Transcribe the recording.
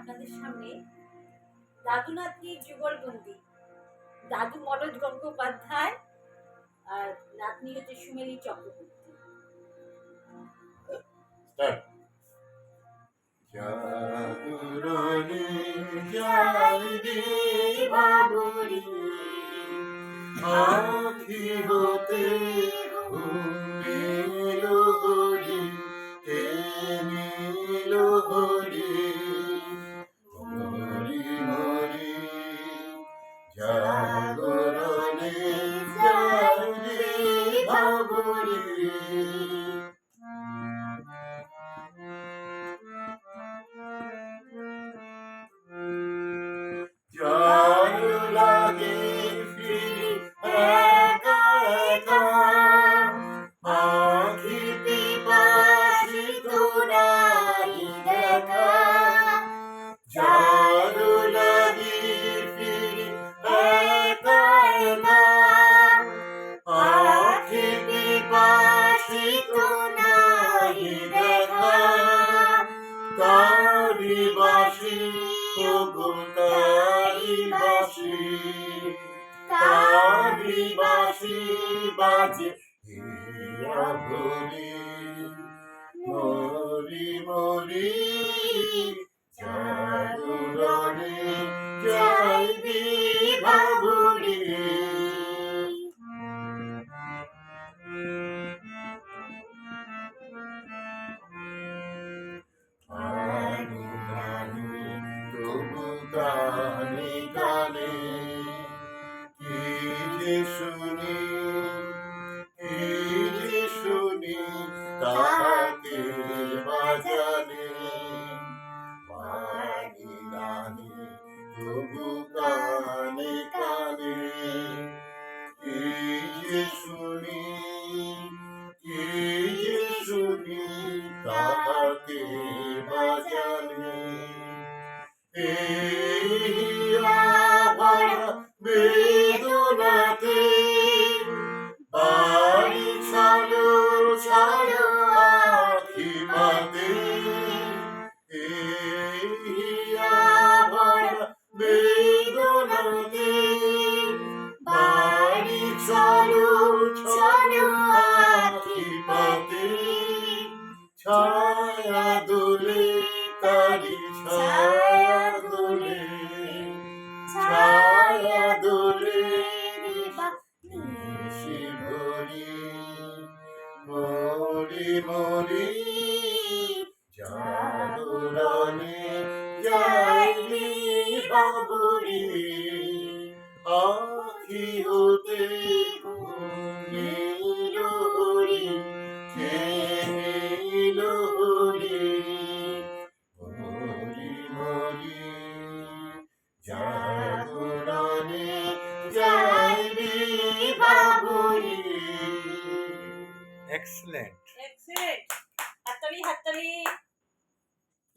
আপনাদের সামনে দাদু নাতনির যুগলবন্দি। দাদু মনোজ গঙ্গোপাধ্যায় আর নাতনি হচ্ছে সুমেলি চক্রবর্তী। জাগরণে যাইবে বাবুরি, আখি হতে ঘুমিলো হরি, তেনিলো হরি, হরি হরি। জাগরণে যাইবে বাবুরি, যার লাগে ফিরি একা একা, আখি পিপাসিত নাই দেখা। যার লাগে ফিরি একা একা, আখি পিপাসিত নাই দেখা। তারি বাসি ওগো তারি বাসি, তারি বাসি বাজে হিয়া ভরি, মরি মরি। জাগরণে যাইবি বাবুরি, তবু কানে কানে কি যে শুনি, কি যে শুনি তাহাকে বাজানে। পানি নাহি তবু কানে কানে কি যে শুনি, কি যে শুনি তাহাকে বাজানে। বেদনাতে বাড়ি ছাড়ো ছাড়ো আখি পাতে, বেদনাতে বাড়ি ছাড়ো ছাড়ো আখি পাতে। ছায়া দোলে তারি ছায়া দোলে, ছায়া দোলে নিশি ভরি, মরি মরি। জাগরণে যাইবি বাবুরি, আখি হতে ঘুমিলো হরি, তেনিলো হরি, হরি হরি। জাগরণে যাইবি বাবুরি। Excellent. হাততালি হাততালি।